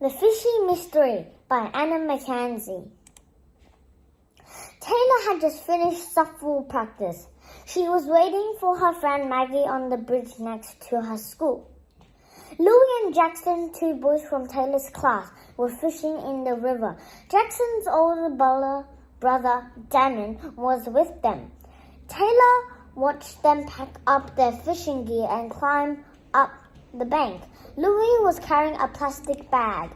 The Fishy Mystery by Anna Mackenzie. Taylor had just finished softball practice. She was waiting for her friend Maggie on the bridge next to her school. Louie and Jackson, two boys from Taylor's class, were fishing in the river. Jackson's older brother, Damon, was with them. Taylor watched them pack up their fishing gear and climb up the bank. Louie was carrying a plastic bag.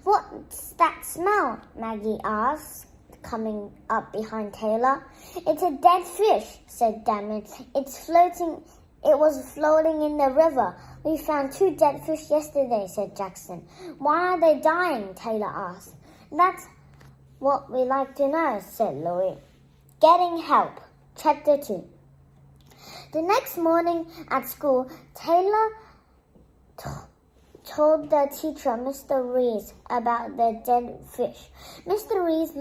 "What's that smell?" Maggie asked, coming up behind Taylor. "It's a dead fish," said Damon. It was floating in the river. "We found 2 dead fish yesterday," said Jackson. "Why are they dying?" Taylor asked. "That's what we like to know," said Louie. Getting Help, Chapter 2. The next morning at school, Taylor told the teacher, Mr. Rees, about the dead fish. Mr. Rees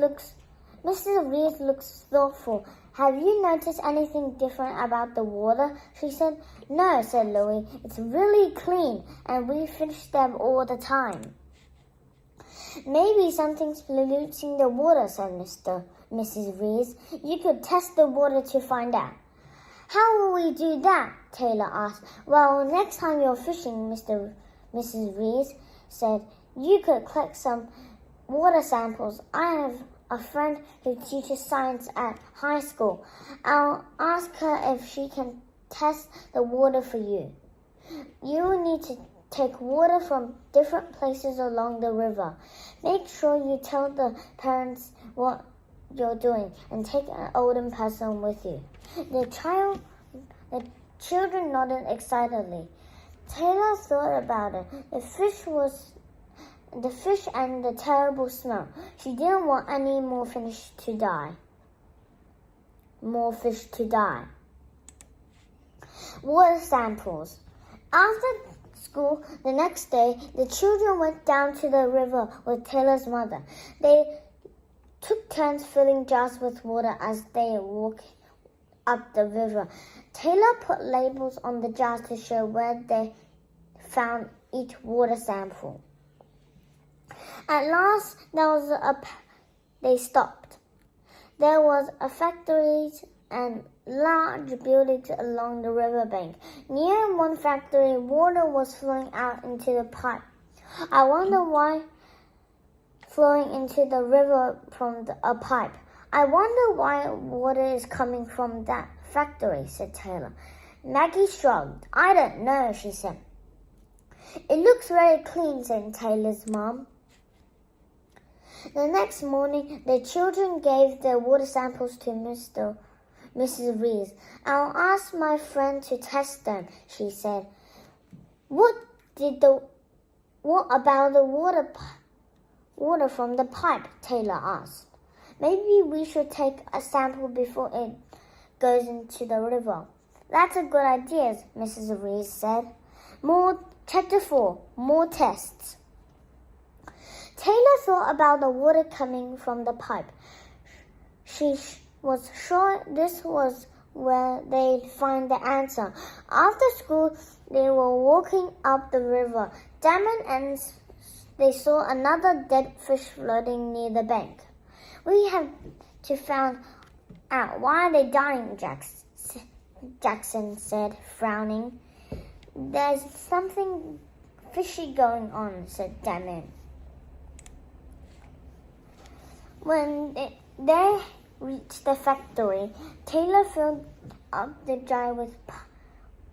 looks thoughtful. "Have you noticed anything different about the water?" she said. "No," said Louie. "It's really clean, and we fish them all the time." "Maybe something's polluting the water," said Mrs. Rees. "You could test the water to find out." "How will we do that?" Taylor asked. "Well, next time you're fishing," Mrs. Rees said, "you could collect some water samples. I have a friend who teaches science at high school. I'll ask her if she can test the water for you. You will need to take water from different places along the river. Make sure you tell the parents what you're doing and take an older person with you." The children nodded excitedly. Taylor thought about it. The fish and the terrible smell. She didn't want any more fish to die. Water samples. After school the next day, the children went down to the river with Taylor's mother. They took turns filling jars with water as they walked up the river. Taylor put labels on the jars to show where they found each water sample. At last, they stopped. There was a factory and large buildings along the riverbank. Near one factory, water was flowing out into the pipe. "I wonder why flowing into the river from a pipe. I wonder why water is coming from that factory," said Taylor. Maggie shrugged. "I don't know," she said. "It looks very clean," said Taylor's mom. The next morning, the children gave their water samples to Mrs. Rees. "I'll ask my friend to test them," she said. What about the water from the pipe?" Taylor asked. "Maybe we should take a sample before it goes into the river." "That's a good idea," Mrs. Rees said. Chapter 4, More Tests. Taylor thought about the water coming from the pipe. She was sure this was where they'd find the answer. After school, they were walking up the river. And they saw another dead fish floating near the bank. "We have to find out why they're dying," Jackson said, frowning. "There's something fishy going on," said Damon. When they reached the factory, Taylor filled up the jar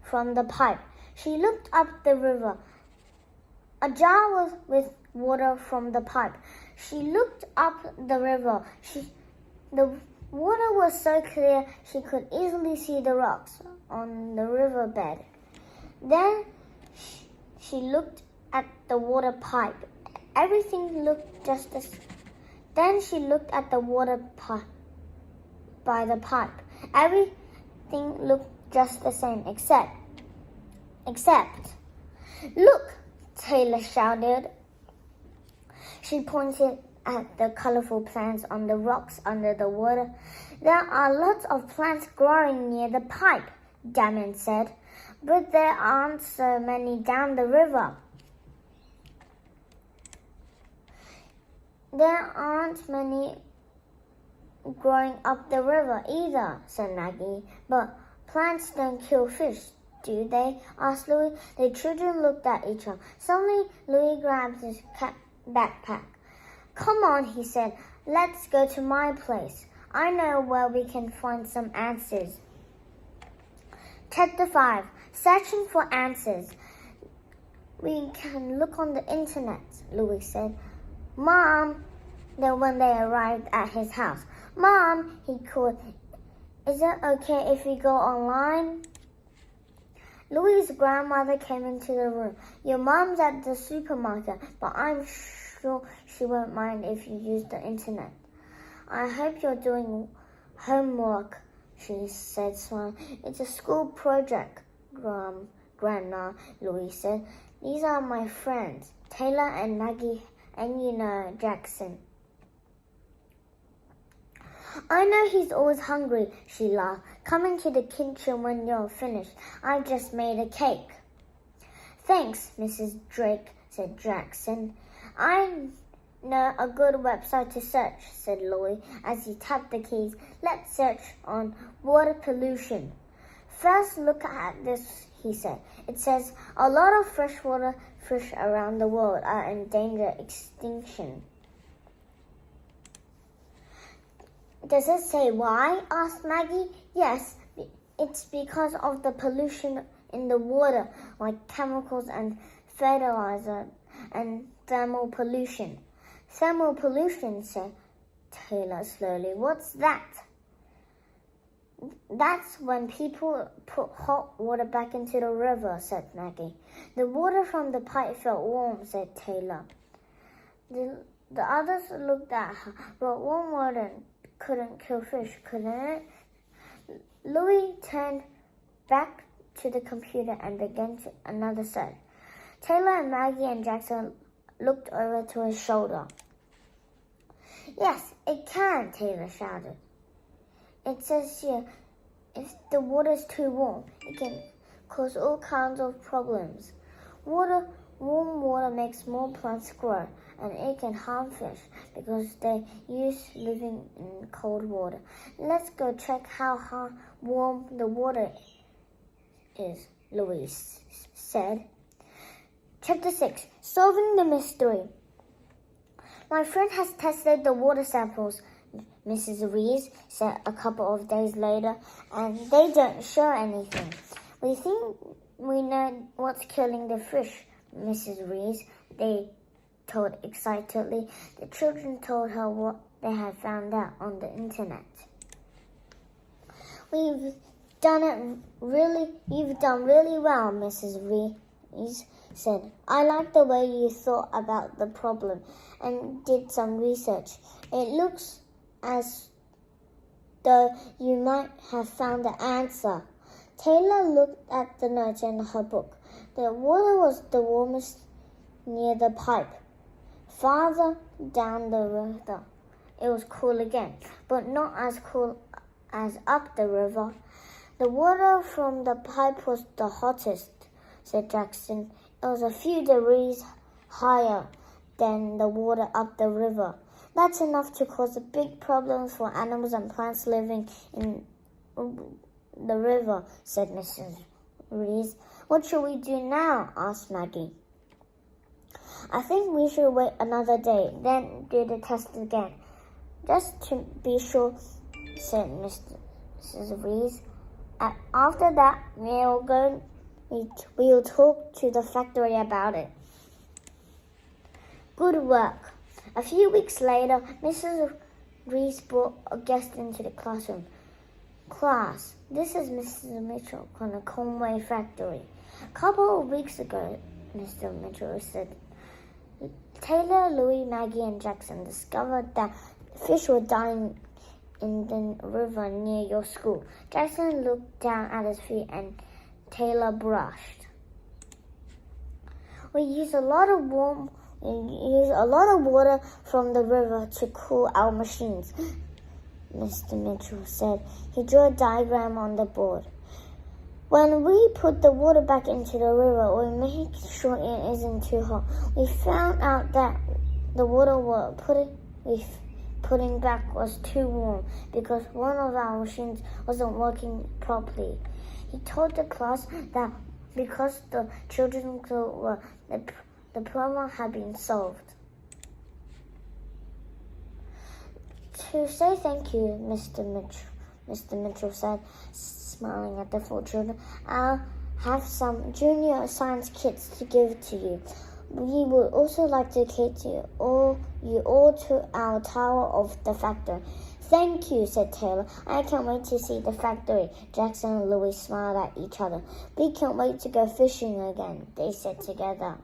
from the pipe. She looked up the river. A jar with water from the pipe. She looked up the river. The water was so clear she could easily see the rocks on the riverbed. Then she looked at the water pipe. Everything looked just as. Then she looked at the water by the pipe. Everything looked just the same, except. "Look!" Taylor shouted. She pointed at the colorful plants on the rocks under the water. "There are lots of plants growing near the pipe," Damon said. "But there aren't so many down the river." There aren't many growing up the river either, said Maggie. But plants don't kill fish, do they? Asked Louis. The children looked at each other. Suddenly, Louis grabbed his backpack. Come on, he said. Let's go to my place. I know where we can find some answers. Chapter 5. Searching for answers. We can look on the internet, Louis said. Mom! Then when they arrived at his house. Mom, he called. Is it okay if we go online? Louis' grandmother came into the room. Your mom's at the supermarket, but I'm sure she won't mind if you use the internet. I hope you're doing homework, she said, smiling. It's a school project, Grandma, Louis said. These are my friends, Taylor and Maggie, and Jackson. I know he's always hungry, she laughed. Come into the kitchen when you're finished. I've just made a cake. Thanks, Mrs. Drake, said Jackson. I know a good website to search, said Louis as he tapped the keys. Let's search on water pollution. First look at this, he said. It says a lot of freshwater fish around the world are in danger of extinction. Does it say why? Asked Maggie. Yes, it's because of the pollution in the water, like chemicals and fertilizer and thermal pollution. Thermal pollution, said Taylor slowly. What's that? That's when people put hot water back into the river, said Maggie. The water from the pipe felt warm, said Taylor. The others looked at her, but warm water couldn't kill fish, couldn't it? Louis turned back to the computer and began another search. Taylor and Maggie and Jackson looked over to his shoulder. Yes, it can, Taylor shouted. It says here, if the water is too warm, it can cause all kinds of problems. Warm water makes more plants grow, and it can harm fish because they're used to living in cold water. Let's go check how warm the water is, Louise said. Chapter 6. Solving the Mystery. My friend has tested the water samples, Mrs. Rees said a couple of days later, and they don't show anything. We think we know what's killing the fish, Mrs. Rees, they told excitedly. The children told her what they had found out on the internet. You've done really well, Mrs. Rees said. I like the way you thought about the problem and did some research. It looks as though you might have found the answer. Taylor looked at the notes in her book. The water was the warmest near the pipe. Farther down the river, it was cool again, but not as cool as up the river. The water from the pipe was the hottest, said Jackson. It was a few degrees higher than the water up the river. That's enough to cause big problems for animals and plants living in the river, said Mrs. Rees. What should we do now? Asked Maggie. I think we should wait another day, then do the test again. Just to be sure, said Mrs. Rees. After that, we'll talk to the factory about it. Good work. A few weeks later, Mrs. Rees brought a guest into the classroom. Class, this is Mrs. Mitchell from the Conway factory. A couple of weeks ago, Mr. Mitchell said, Taylor, Louis, Maggie, and Jackson discovered that fish were dying in the river near your school. Jackson looked down at his feet and Taylor blushed. We use a lot of water from the river to cool our machines, Mr. Mitchell said. He drew a diagram on the board. When we put the water back into the river, we make sure it isn't too hot. We found out that the water we're putting putting back was too warm because one of our machines wasn't working properly. He told the class that because the children were, the problem had been solved. To say thank you, Mr. Mitchell said, smiling at the 4 children, I'll have some junior science kits to give to you. We would also like to take you all to our tower of the factory. Thank you, said Taylor. I can't wait to see the factory. Jackson and Louis smiled at each other. We can't wait to go fishing again, they said together.